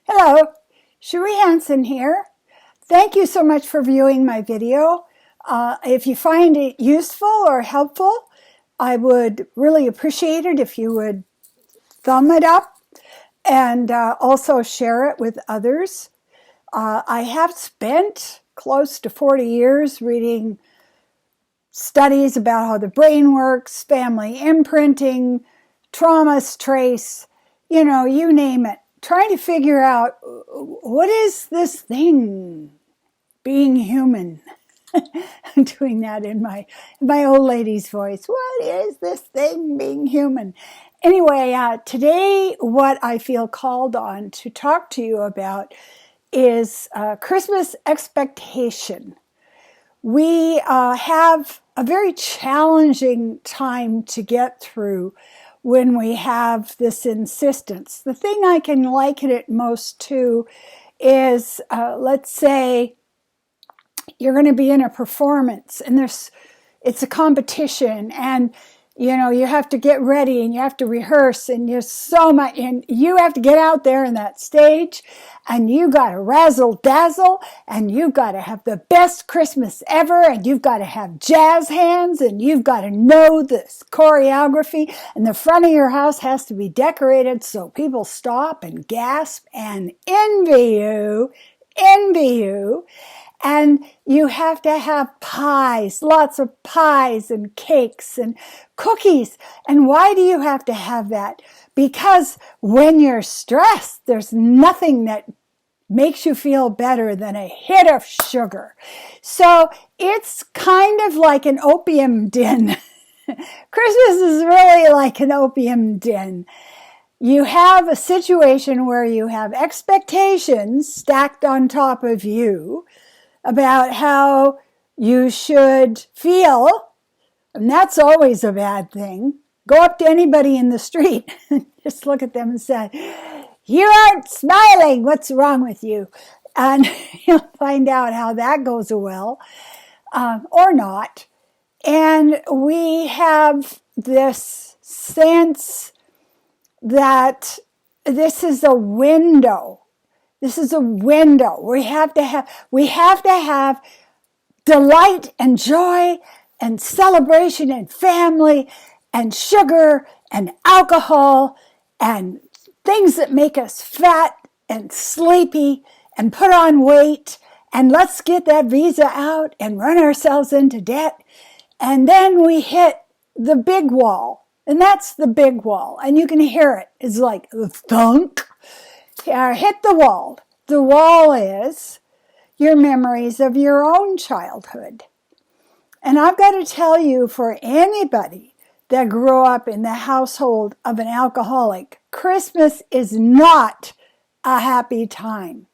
Hello, Cherie Hanson here. Thank you so much for viewing my video. If you find it useful or helpful, I would really appreciate it if you would thumb it up and also share it with others. I have spent close to 40 years reading studies about how the brain works, family imprinting, trauma trace, you name it. Trying to figure out what is this thing, being human. I'm doing that in my old lady's voice. What is this thing, being human? Anyway, today what I feel called on to talk to you about is Christmas expectation. We have a very challenging time to get through when we have this insistence. The thing I can liken it most to is, let's say you're going to be in a performance and it's a competition, and you have to get ready and you have to rehearse and you're so much, and you have to get out there in that stage and you got to razzle dazzle and you've got to have the best Christmas ever and you've got to have jazz hands and you've got to know this choreography, and the front of your house has to be decorated so people stop and gasp and envy you. And you have to have pies, lots of pies and cakes and cookies. And why do you have to have that? Because when you're stressed, there's nothing that makes you feel better than a hit of sugar. So it's kind of like an opium den. Christmas is really like an opium den. You have a situation where you have expectations stacked on top of you about how you should feel, and that's always a bad thing. Go up to anybody in the street and just look at them and say, "You aren't smiling, what's wrong with you?" And you'll find out how that goes well, or not. And we have this sense that this is a window. This is a window. We have to have delight and joy and celebration and family and sugar and alcohol and things that make us fat and sleepy and put on weight, and let's get that visa out and run ourselves into debt. And then we hit the big wall, and that's the big wall, and you can hear it. It's like thunk. Hit the wall. The wall is your memories of your own childhood. And I've got to tell you, for anybody that grew up in the household of an alcoholic, Christmas is not a happy time.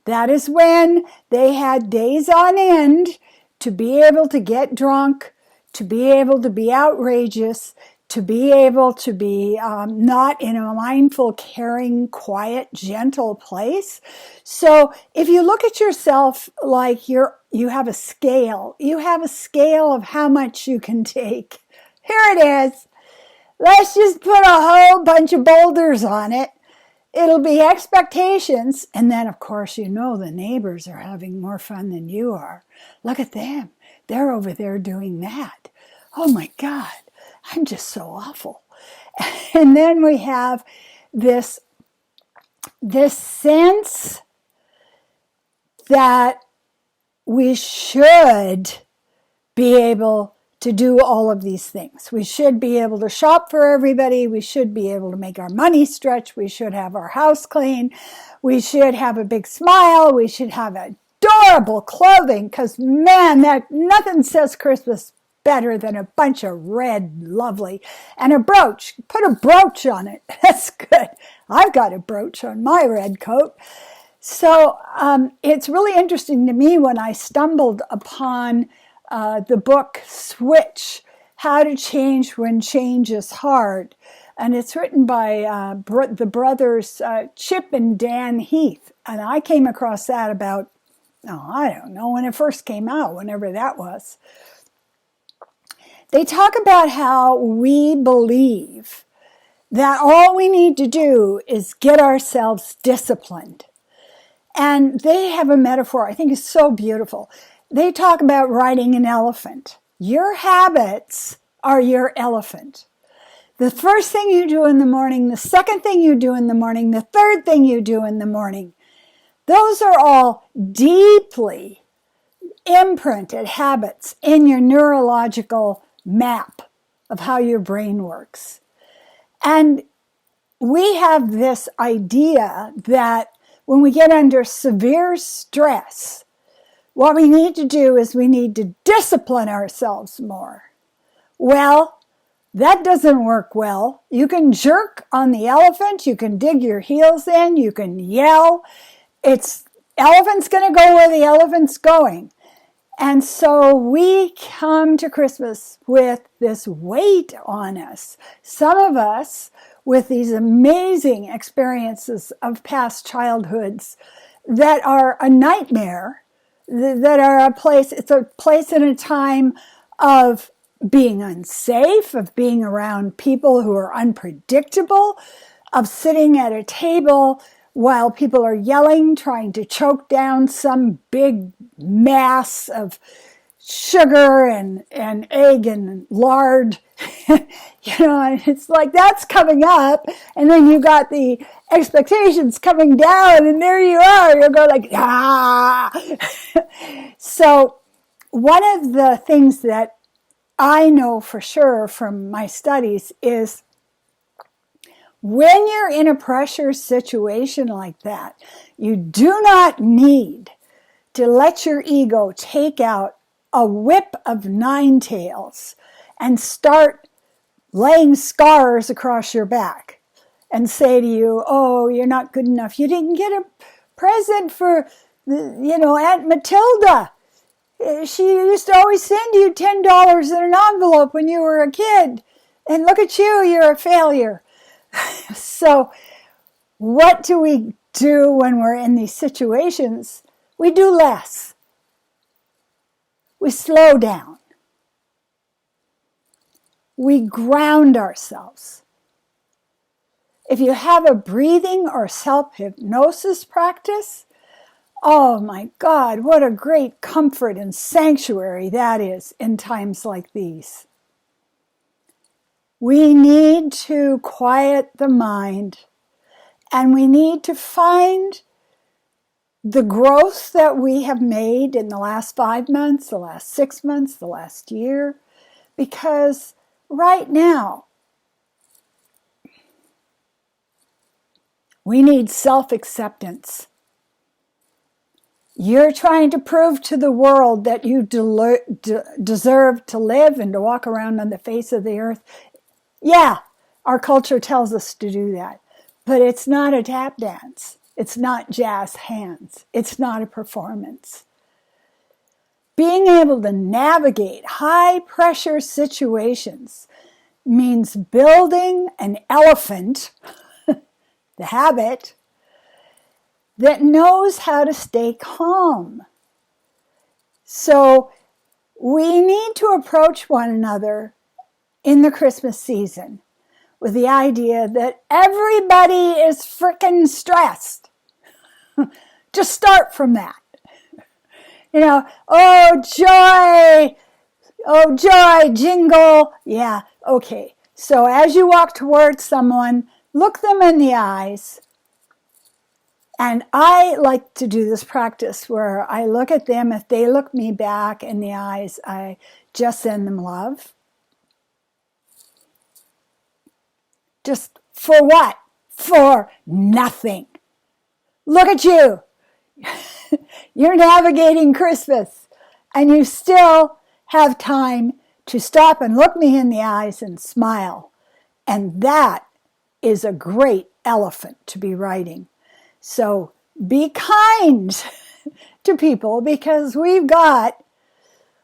That is when they had days on end to be able to get drunk, to be able to be outrageous, to be able to be not in a mindful, caring, quiet, gentle place. So if you look at yourself like you have a scale, you have a scale of how much you can take. Here it is. Let's just put a whole bunch of boulders on it. It'll be expectations. And then, of course, the neighbors are having more fun than you are. Look at them. They're over there doing that. Oh, my God. I'm just so awful. And then we have this sense that we should be able to do all of these things. We should be able to shop for everybody. We should be able to make our money stretch. We should have our house clean. We should have a big smile. We should have adorable clothing, because, man, nothing says Christmas better than a bunch of red, lovely, and a brooch. Put a brooch on it. That's good. I've got a brooch on my red coat. So it's really interesting to me when I stumbled upon the book Switch, How to Change When Change is Hard. And it's written by the brothers Chip and Dan Heath. And I came across that about, I don't know, when it first came out, whenever that was. They talk about how we believe that all we need to do is get ourselves disciplined. And they have a metaphor I think is so beautiful. They talk about riding an elephant. Your habits are your elephant. The first thing you do in the morning, the second thing you do in the morning, the third thing you do in the morning, those are all deeply imprinted habits in your neurological map of how your brain works. And we have this idea that when we get under severe stress, what we need to do is we need to discipline ourselves more. Well, that doesn't work well. You can jerk on the elephant, you can dig your heels in, you can yell. Elephant's going to go where the elephant's going. And so we come to Christmas with this weight on us. Some of us with these amazing experiences of past childhoods that are a nightmare, that are it's a place and a time of being unsafe, of being around people who are unpredictable, of sitting at a table while people are yelling, trying to choke down some big mass of sugar and egg and lard. And it's like that's coming up, and then you got the expectations coming down, and there you are. You're going like, ah. So one of the things that I know for sure from my studies is when you're in a pressure situation like that, you do not need to let your ego take out a whip of nine tails and start laying scars across your back and say to you, oh, you're not good enough. You didn't get a present for, Aunt Matilda. She used to always send you $10 in an envelope when you were a kid. And look at you, you're a failure. So what do we do when we're in these situations? We do less. We slow down. We ground ourselves. If you have a breathing or self-hypnosis practice, oh my God, what a great comfort and sanctuary that is in times like these. We need to quiet the mind, and we need to find the growth that we have made in the last 5 months, the last 6 months, the last year, because right now we need self-acceptance. You're trying to prove to the world that you deserve to live and to walk around on the face of the earth. Yeah, our culture tells us to do that, but it's not a tap dance. It's not jazz hands. It's not a performance. Being able to navigate high-pressure situations means building an elephant, the habit, that knows how to stay calm. So we need to approach one another in the Christmas season with the idea that everybody is frickin' stressed. Just start from that. Oh joy, jingle. Yeah, okay. So as you walk towards someone, look them in the eyes. And I like to do this practice where I look at them. If they look me back in the eyes, I just send them love. Just for what? For nothing. Look at you. You're navigating Christmas, and you still have time to stop and look me in the eyes and smile. And that is a great elephant to be riding. So be kind to people, because we've got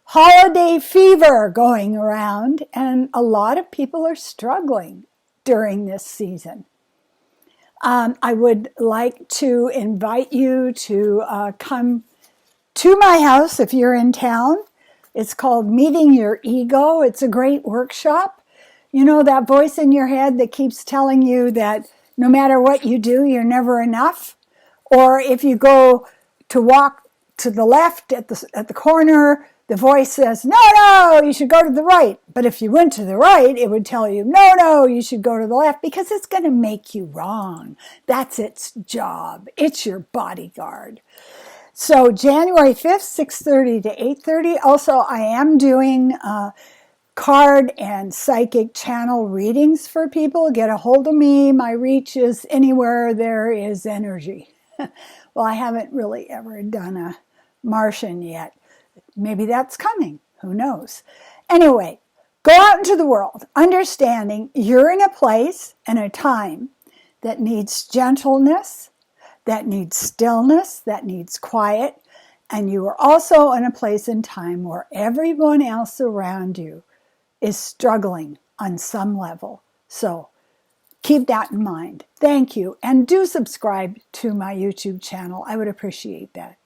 holiday fever going around, and a lot of people are struggling during this season. I would like to invite you to come to my house if you're in town. It's called Meeting Your Ego. It's a great workshop. You know that voice in your head that keeps telling you that no matter what you do, you're never enough? Or if you go to walk to the left at the corner, the voice says, no, you should go to the right. But if you went to the right, it would tell you, no, you should go to the left, because it's going to make you wrong. That's its job. It's your bodyguard. So January 5th, 6:30 to 8:30. Also, I am doing card and psychic channel readings for people. Get a hold of me. My reach is anywhere there is energy. Well, I haven't really ever done a Martian yet. Maybe that's coming. Who knows? Anyway, go out into the world, understanding you're in a place and a time that needs gentleness, that needs stillness, that needs quiet. And you are also in a place and time where everyone else around you is struggling on some level. So keep that in mind. Thank you. And do subscribe to my YouTube channel. I would appreciate that.